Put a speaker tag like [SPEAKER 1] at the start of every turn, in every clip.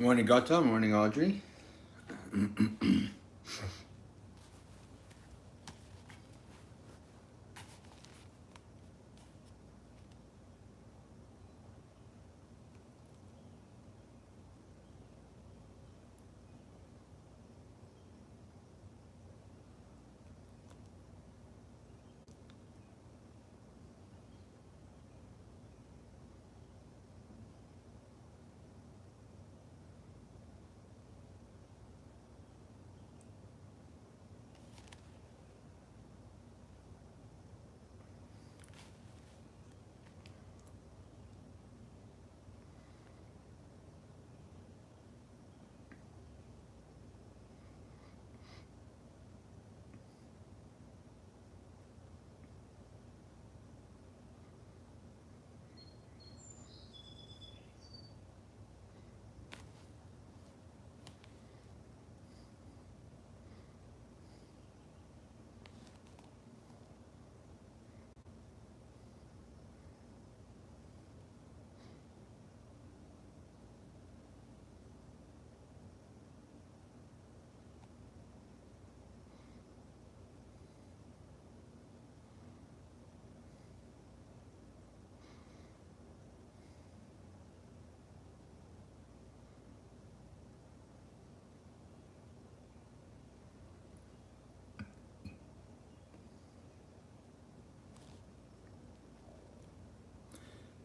[SPEAKER 1] Morning, Gata. Morning, Audrey.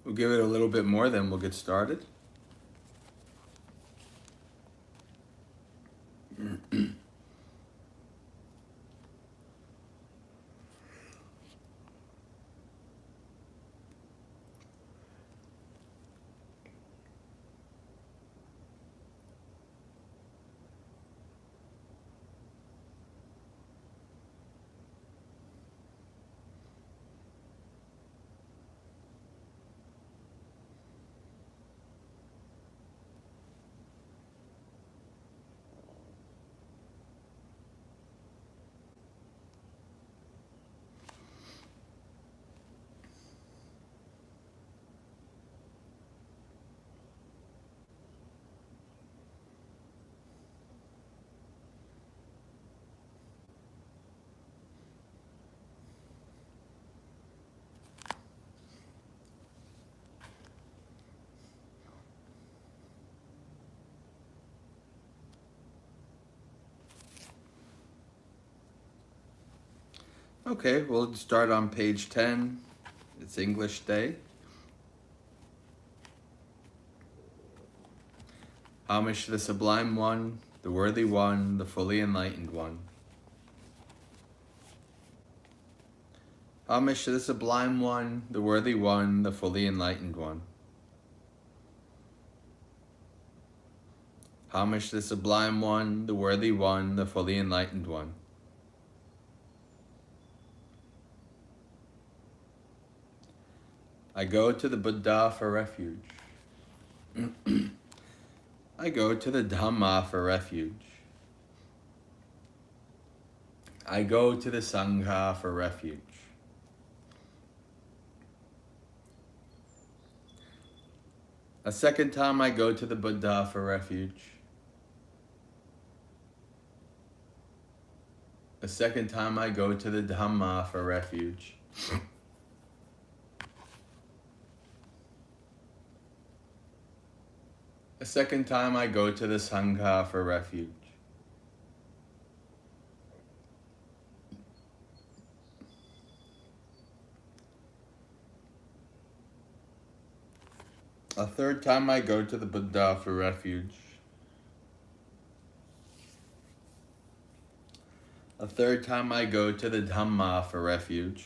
[SPEAKER 1] We'll give it a little bit more, then we'll get started. Okay, we'll start on page 10. It's English Day. Homage to the Sublime One, the Worthy One, the Fully Enlightened One. Homage to the Sublime One, the Worthy One, the Fully Enlightened One. Homage to the Sublime One, the Worthy One, the Fully Enlightened One. I go to the Buddha for refuge. I go to the Dhamma for refuge. I go to the Sangha for refuge. A second time I go to the Buddha for refuge. A second time I go to the Dhamma for refuge. A second time I go to the Sangha for refuge. A third time I go to the Buddha for refuge. A third time I go to the Dhamma for refuge.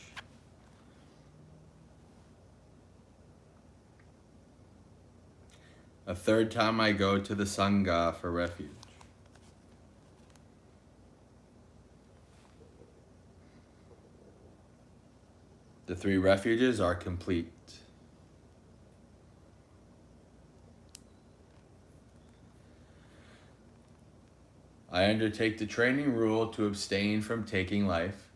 [SPEAKER 1] A third time I go to the Sangha for refuge. The 3 refuges are complete. I undertake the training rule to abstain from taking life.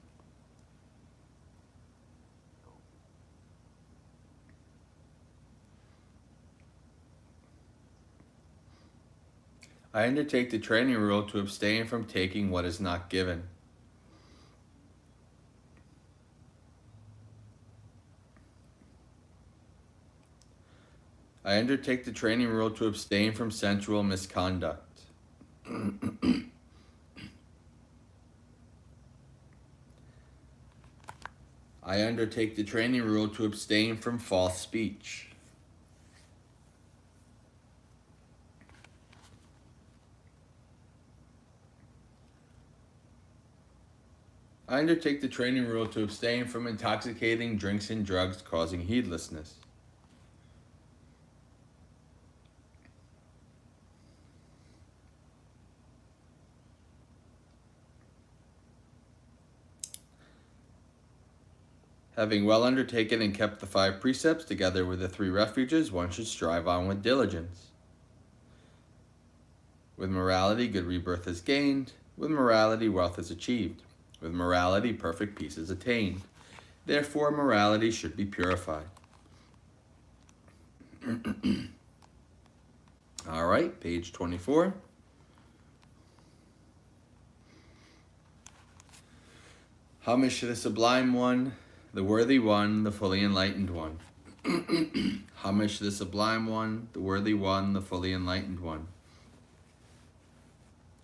[SPEAKER 1] I undertake the training rule to abstain from taking what is not given. I undertake the training rule to abstain from sensual misconduct. I undertake the training rule to abstain from false speech. I undertake the training rule to abstain from intoxicating drinks and drugs causing heedlessness. Having well undertaken and kept the 5 precepts together with the 3 refuges, one should strive on with diligence. With morality, good rebirth is gained. With morality, wealth is achieved. With morality, perfect peace is attained. Therefore, morality should be purified. All right, page 24. Homage to the Sublime One, the Worthy One, the Fully Enlightened One. Homage to the Sublime One, the Worthy One, the Fully Enlightened One.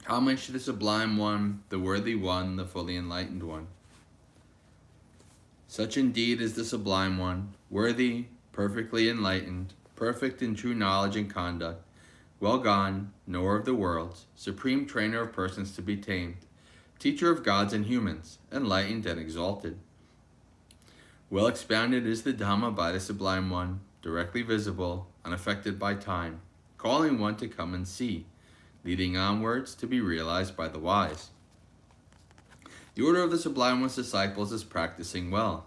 [SPEAKER 1] Homage to the Sublime One, the Worthy One, the Fully Enlightened One. Such indeed is the Sublime One, worthy, perfectly enlightened, perfect in true knowledge and conduct, well gone, knower of the worlds, supreme trainer of persons to be tamed, teacher of gods and humans, enlightened and exalted. Well expounded is the Dhamma by the Sublime One, directly visible, unaffected by time, calling one to come and see, leading onwards to be realized by the wise. The order of the Sublime One's disciples is practicing well.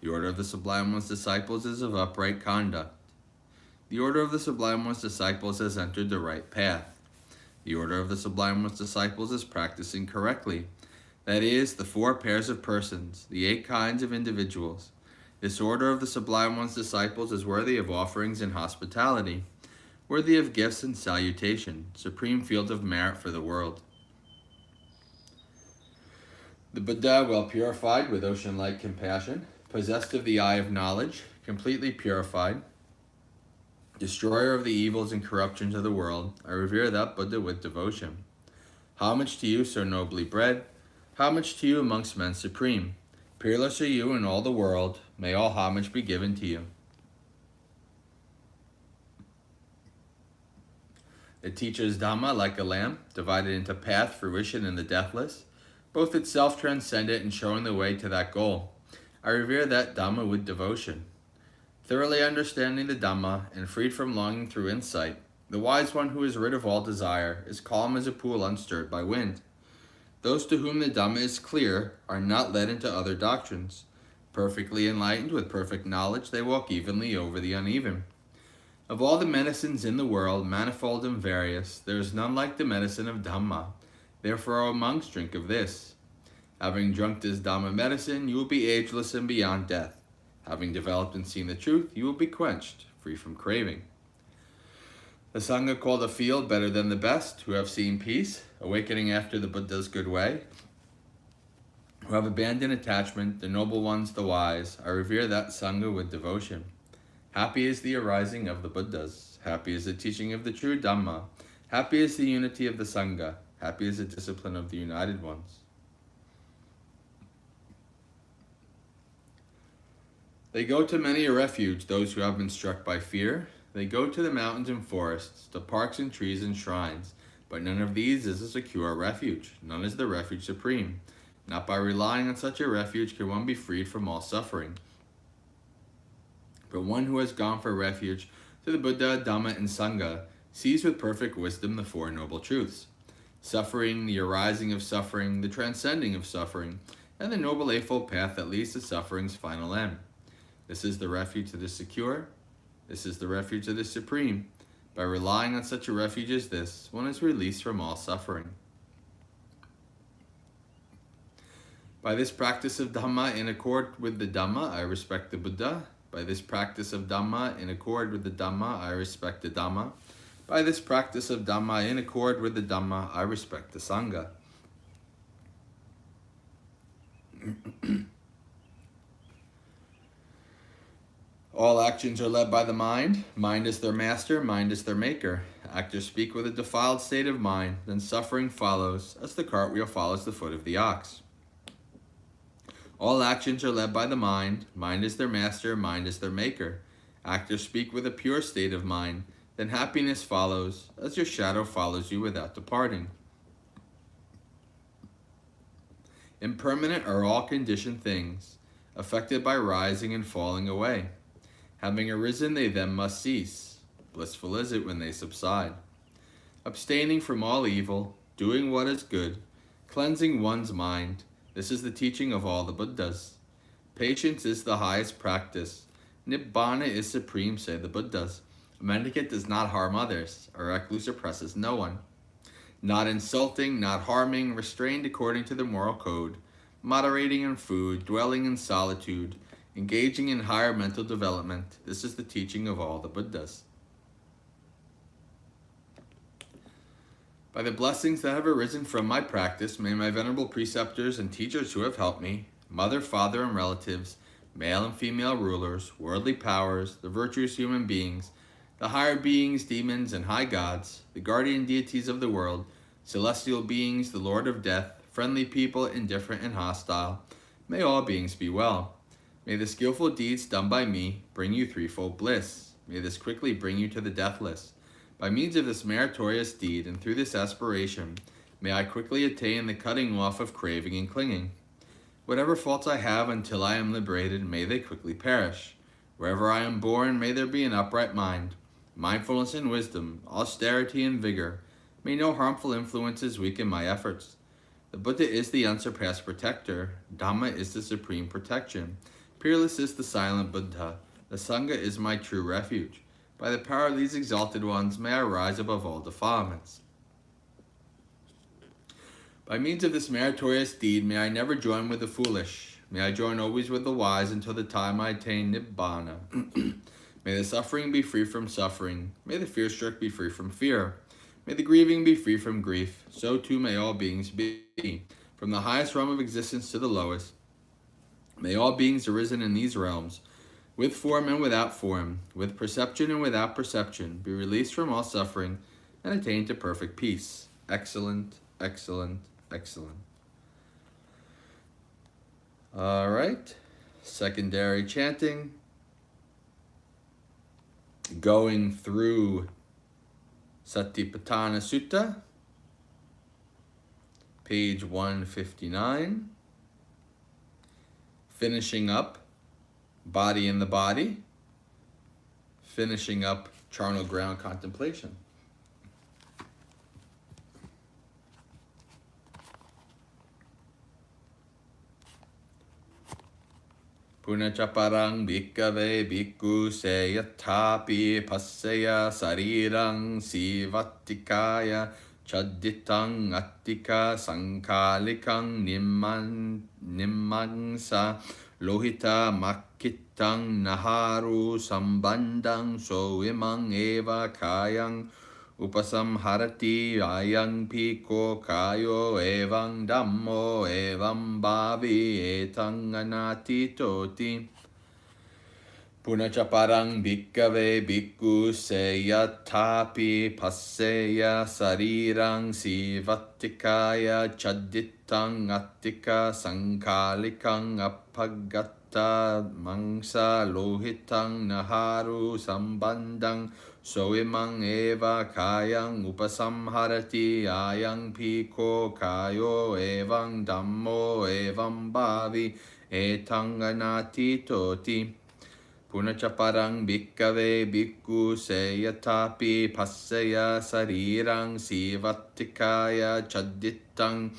[SPEAKER 1] The order of the Sublime One's disciples is of upright conduct. The order of the Sublime One's disciples has entered the right path. The order of the Sublime One's disciples is practicing correctly. That is, the 4 pairs of persons, the 8 kinds of individuals. This order of the Sublime One's disciples is worthy of offerings and hospitality, worthy of gifts and salutation, supreme field of merit for the world. The Buddha, well purified with ocean-like compassion, possessed of the eye of knowledge, completely purified, destroyer of the evils and corruptions of the world, I revere that Buddha with devotion. Homage to you, so nobly bred. Homage to you amongst men supreme. Peerless are you in all the world, may all homage be given to you. It teaches Dhamma like a lamp, divided into path, fruition, and the deathless, both itself transcendent and showing the way to that goal. I revere that Dhamma with devotion. Thoroughly understanding the Dhamma and freed from longing through insight, the wise one who is rid of all desire is calm as a pool unstirred by wind. Those to whom the Dhamma is clear are not led into other doctrines. Perfectly enlightened with perfect knowledge, they walk evenly over the uneven. Of all the medicines in the world, manifold and various, there is none like the medicine of Dhamma. Therefore, O monks, drink of this. Having drunk this Dhamma medicine, you will be ageless and beyond death. Having developed and seen the truth, you will be quenched, free from craving. The Sangha call the field better than the best, who have seen peace, awakening after the Buddha's good way, who have abandoned attachment, the noble ones, the wise. I revere that Sangha with devotion. Happy is the arising of the Buddhas. Happy is the teaching of the true Dhamma. Happy is the unity of the Sangha. Happy is the discipline of the united ones. They go to many a refuge, those who have been struck by fear. They go to the mountains and forests, to parks and trees and shrines. But none of these is a secure refuge. None is the refuge supreme. Not by relying on such a refuge can one be freed from all suffering. But one who has gone for refuge to the Buddha, Dhamma, and Sangha sees with perfect wisdom the Four Noble Truths. Suffering, the arising of suffering, the transcending of suffering, and the Noble Eightfold Path that leads to suffering's final end. This is the refuge that is secure. This is the refuge that is supreme. By relying on such a refuge as this, one is released from all suffering. By this practice of Dhamma in accord with the Dhamma, I respect the Buddha. By this practice of Dhamma in accord with the Dhamma, I respect the Dhamma. By this practice of Dhamma in accord with the Dhamma, I respect the Sangha. All actions are led by the mind. Mind is their master, mind is their maker. Actors speak with a defiled state of mind, then suffering follows, as the cartwheel follows the foot of the ox. All actions are led by the mind. Mind is their master, mind is their maker. Actors speak with a pure state of mind, then happiness follows, as your shadow follows you without departing. Impermanent are all conditioned things, affected by rising and falling away. Having arisen, they then must cease. Blissful is it when they subside. Abstaining from all evil, doing what is good, cleansing one's mind, this is the teaching of all the Buddhas. Patience is the highest practice. Nibbana is supreme, say the Buddhas. A mendicant does not harm others. A recluse oppresses no one. Not insulting, not harming, restrained according to the moral code, moderating in food, dwelling in solitude, engaging in higher mental development. This is the teaching of all the Buddhas. By the blessings that have arisen from my practice, may my venerable preceptors and teachers who have helped me, mother, father, and relatives, male and female rulers, worldly powers, the virtuous human beings, the higher beings, demons, and high gods, the guardian deities of the world, celestial beings, the Lord of Death, friendly people, indifferent and hostile, may all beings be well. May the skillful deeds done by me bring you threefold bliss. May this quickly bring you to the deathless. By means of this meritorious deed and through this aspiration, may I quickly attain the cutting off of craving and clinging. Whatever faults I have until I am liberated, may they quickly perish. Wherever I am born, may there be an upright mind, mindfulness and wisdom, austerity and vigor. May no harmful influences weaken my efforts. The Buddha is the unsurpassed protector. Dhamma is the supreme protection. Peerless is the silent Buddha. The Sangha is my true refuge. By the power of these exalted ones, may I rise above all defilements. By means of this meritorious deed, may I never join with the foolish. May I join always with the wise until the time I attain Nibbana. May the suffering be free from suffering. May the fear-struck be free from fear. May the grieving be free from grief. So too may all beings be. From the highest realm of existence to the lowest, may all beings arisen in these realms, with form and without form, with perception and without perception, be released from all suffering and attain to perfect peace. Excellent, excellent, excellent. All right. Secondary chanting. Going through Satipatthana Sutta, page 159. Finishing up Body in the Body. Finishing up charnel ground contemplation. Punachaparang bhikkhave bhikkhu seyathapi passeya sarirang sivattikaya chadditang attika sankalikang nimmangsa lohita makkitang naharu sambandang soimang eva kayang upasamharati ayang piko kayo evang dhammo evam bhavi etang anati toti. Punachaparang bhikkhave bhikkhu seyathapi passeya sarirang sivattikaya chadditang attika sankalikang apagatta mangsa lohitang naharu sambandang soimang eva kayang upasamharati ayang piko kayo evang dhammo evam bhavi etang anati toti. Punachaparang bhikkhave bhikkhu seyathapi passeya sarirang sivattikaya chadditang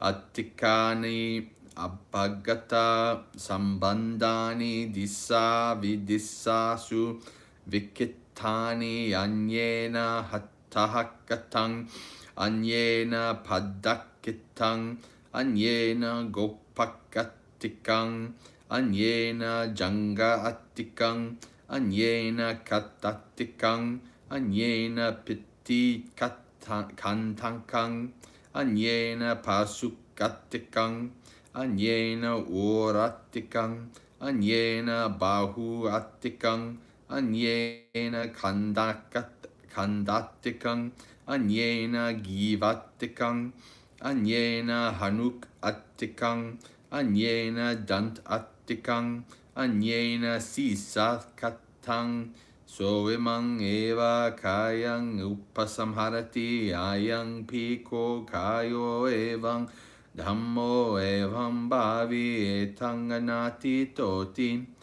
[SPEAKER 1] attikani apagata sambandani dissa vidissasu vikittani anyena hattahakatang anyena paddakkitang anyena gopakattikang anyena janga attikang anyena katattikang anyena pitti kantankang anyena pasukattikang anyena orattikang anyena bahu attikang anyena kandattikang anyena givattikang anyena hanuk attikang anyena dant attikang anyena sisa katang soimang eva kayang upasamharati ayang piko kayo evang dhammo evam bhavi etang anati toti.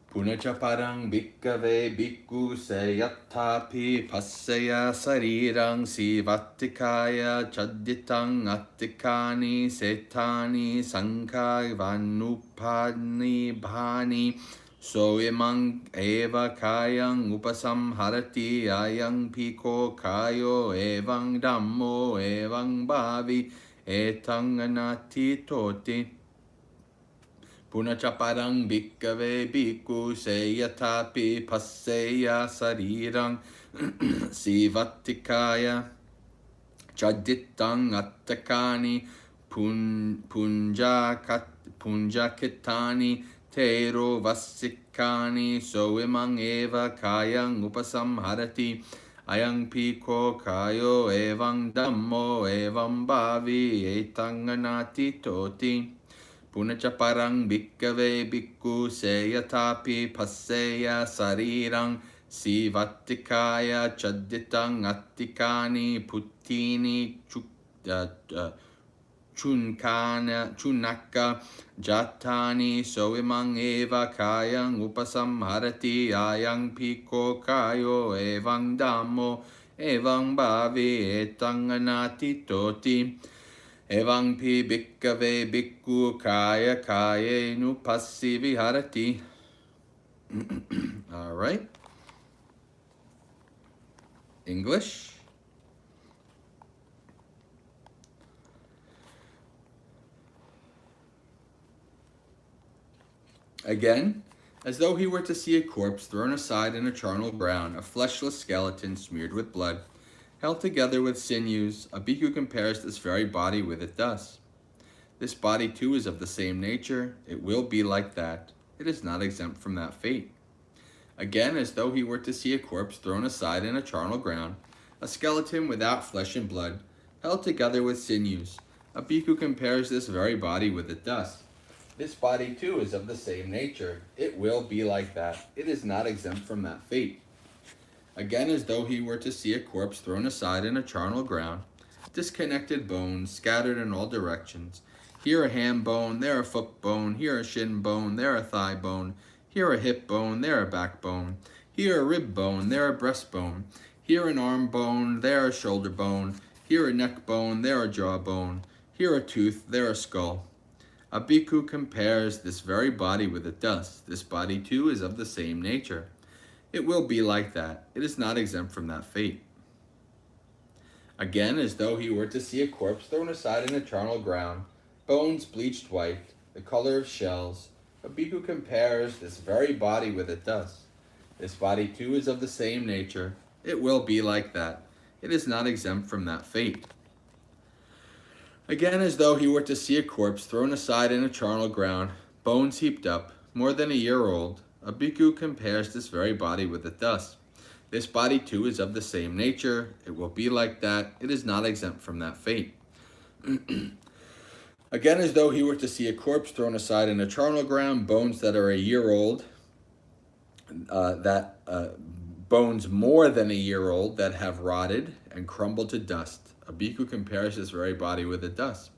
[SPEAKER 1] Punachaparang bhikkhave bhikkhu seyathapi passeya sarirang sivattikaya chadditang attikani setani sankai vanupani bhani soimang eva kayang upasamharati ayang piko kayo evang dhammo evang bhavi etang anati toti. Punachaparang bhikkhave bhikkhu seyathapi passeya sarirang sivattikaya chadditang attakani punjakitani tero vassikani soimang eva kayang upasamharati ayang piko kayo evang dhammo evam bhavi etang anati toti. Punachaparang bhikkhave bhikkhu seyathapi passeya sarirang sivattikaya chadditang attikani puttini chunaka jatani soimang eva kayang upasamharati ayang piko kayo evang dhammo evang bhavi etang anati toti. Evang pi bhikkhave bhikkhu kaya kayenu passi viharati. All right. English. Again, as though he were to see a corpse thrown aside in a charnel ground, a fleshless skeleton smeared with blood, held together with sinews, a bhikkhu compares this very body with it thus. This body too is of the same nature, it will be like that, it is not exempt from that fate. Again, as though he were to see a corpse thrown aside in a charnel ground, a skeleton without flesh and blood, held together with sinews, a bhikkhu compares this very body with it thus. This body too is of the same nature. It will be like that. It is not exempt from that fate. Again, as though he were to see a corpse thrown aside in a charnel ground, disconnected bones scattered in all directions. Here a ham bone, there a foot bone, here a shin bone, there a thigh bone, here a hip bone, there a backbone, here a rib bone, there a breastbone, here an arm bone, there a shoulder bone, here a neck bone, there a jaw bone, here a tooth, there a skull. A bhikkhu compares this very body with the dust. This body too is of the same nature. It will be like that. It is not exempt from that fate. Again, as though he were to see a corpse thrown aside in a charnel ground, bones bleached white, the color of shells, a bhikkhu compares this very body with the dust. This body too is of the same nature. It will be like that. It is not exempt from that fate. Again, as though he were to see a corpse thrown aside in a charnel ground, bones heaped up, more than a year old, a bhikkhu compares this very body with the dust. This body too is of the same nature. It will be like that. It is not exempt from that fate. Again, as though he were to see a corpse thrown aside in a charnel ground, bones that are a year old, bones more than a year old that have rotted and crumbled to dust. A bhikkhu compares this very body with the dust.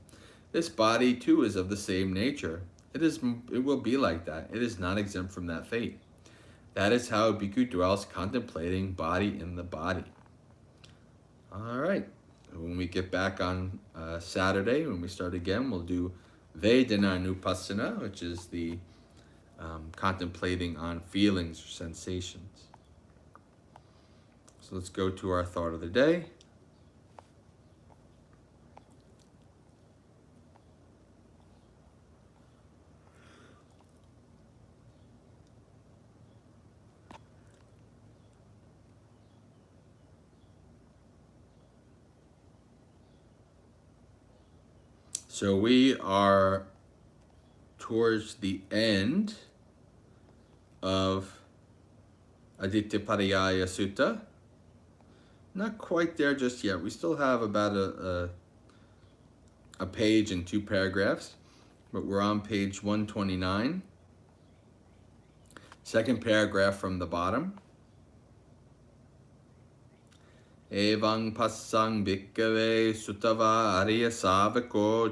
[SPEAKER 1] This body too is of the same nature. It will be like that. It is not exempt from that fate. That is how a bhikkhu dwells contemplating body in the body. All right. When we get back on Saturday, when we start again, we'll do Vedananupassana, which is the contemplating on feelings or sensations. So let's go to our thought of the day. So we are towards the end of Adityapariyaya Sutta. Not quite there just yet. We still have about a page and 2 paragraphs, but we're on page 129. Second paragraph from the bottom. Evang passang bhikkhave sutava arya savako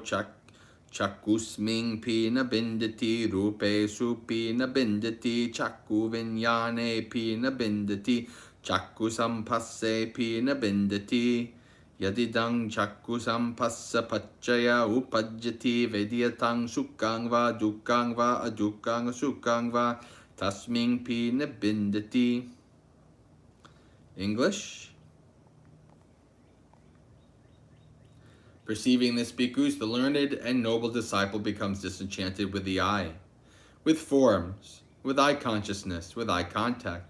[SPEAKER 1] chakusming pina bindati rupe supina bindati chakku vinyane pina bindati chakku sampasse pina bindati yadidang chakku sampassa paccaya upajjati vedyatang sukkang va dukkang va adukkang sukkang va tasming pina bindati. English. Perceiving this, bhikkhus, the learned and noble disciple becomes disenchanted with the eye, with forms, with eye consciousness, with eye contact,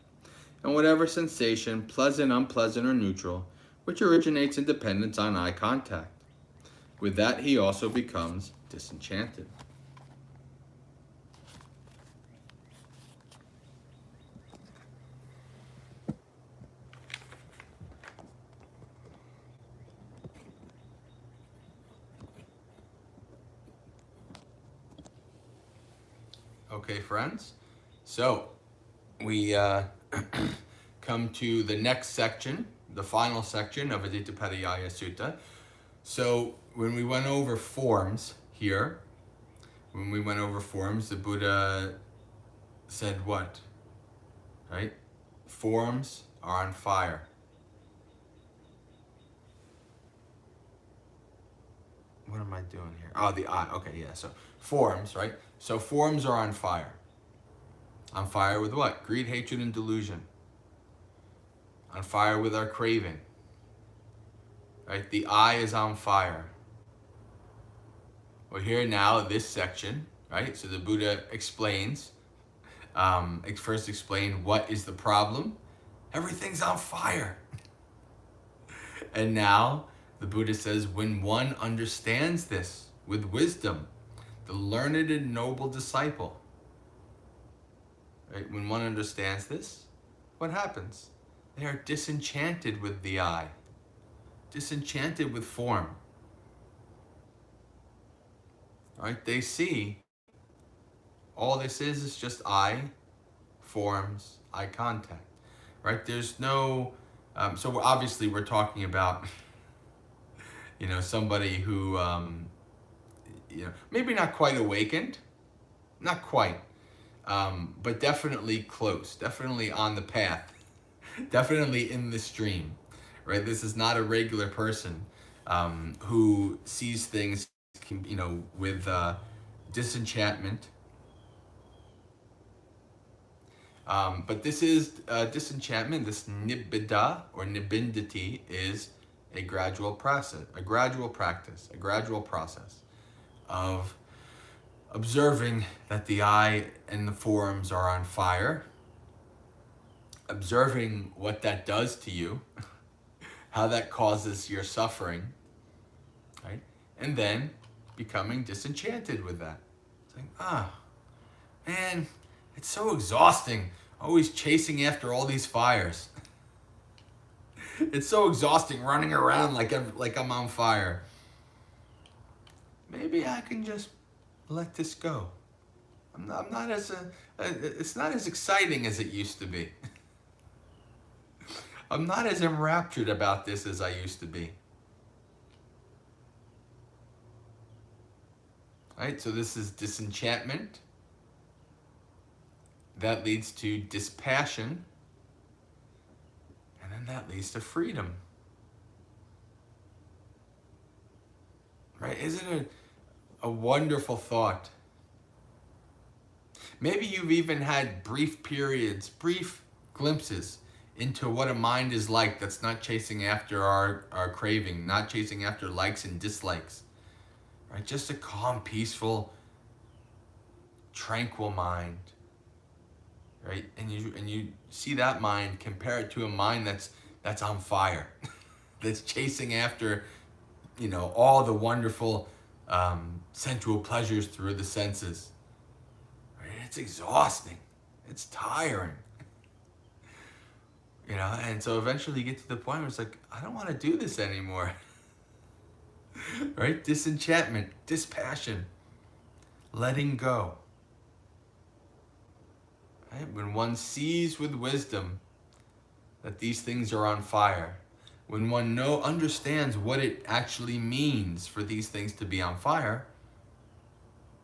[SPEAKER 1] and whatever sensation, pleasant, unpleasant, or neutral, which originates in dependence on eye contact. With that, he also becomes disenchanted. Okay, friends, so we come to the next section, the final section of Adityapariyaya Sutta. So when we went over forms here, the Buddha said what? Right? Forms are on fire. What am I doing here? Oh, the eye. Okay, yeah. So forms, right? So forms are on fire. On fire with what? Greed, hatred, and delusion. On fire with our craving. Right? The eye is on fire. Well, here now, this section, right? So the Buddha explains, first explained what is the problem. Everything's on fire. And now the Buddha says, when one understands this with wisdom, the learned and noble disciple, right? When one understands this, what happens? They are disenchanted with the eye, disenchanted with form. Right? They see All this is just eye forms eye contact, right? There's no, so obviously we're talking about, somebody who, maybe not quite awakened, not quite, but definitely close, definitely on the path, definitely in the stream, right? This is not a regular person who sees things, with disenchantment. But this is disenchantment. This nibbida or nibbindity is a gradual process, a gradual practice, a gradual process of observing that the eye and the forms are on fire, observing what that does to you, how that causes your suffering, right? And then becoming disenchanted with that. It's like, man, it's so exhausting, always chasing after all these fires. It's so exhausting running around like I'm on fire. Maybe I can just let this go. I'm not as it's not as exciting as it used to be. I'm not as enraptured about this as I used to be. Right? So this is disenchantment. That leads to dispassion. And then that leads to freedom. Right? Isn't it a wonderful thought? Maybe you've even had brief periods, brief glimpses into what a mind is like that's not chasing after our craving, not chasing after likes and dislikes. Right? Just a calm, peaceful, tranquil mind. Right? And you see that mind, compare it to a mind that's on fire, that's chasing after, all the wonderful sensual pleasures through the senses. Right? It's exhausting. It's tiring. And so eventually you get to the point where it's like, I don't want to do this anymore. Right? Disenchantment, dispassion, letting go. Right? When one sees with wisdom that these things are on fire, when one understands what it actually means for these things to be on fire,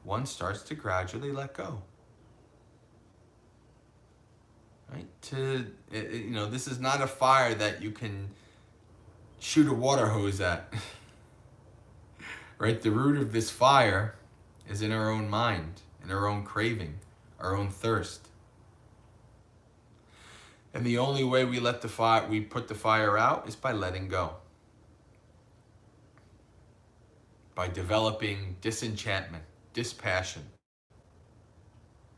[SPEAKER 1] one starts to gradually let go. Right? This is not a fire that you can shoot a water hose at. Right? The root of this fire is in our own mind, in our own craving, our own thirst. And the only way we put the fire out is by letting go. By developing disenchantment, dispassion,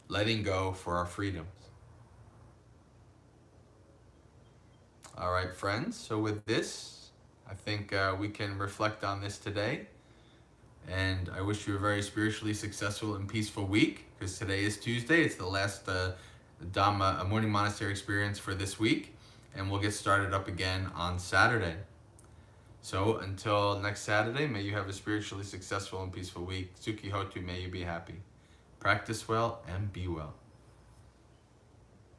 [SPEAKER 1] letting go for our freedoms. All right, friends. So with this, I think we can reflect on this today. And I wish you a very spiritually successful and peaceful week, because today is Tuesday. It's the last Dhamma morning monastery experience for this week, and we'll get started up again on Saturday. So until next Saturday, may you have a spiritually successful and peaceful week. Sukhi Hotu, may you be happy. Practice well and be well.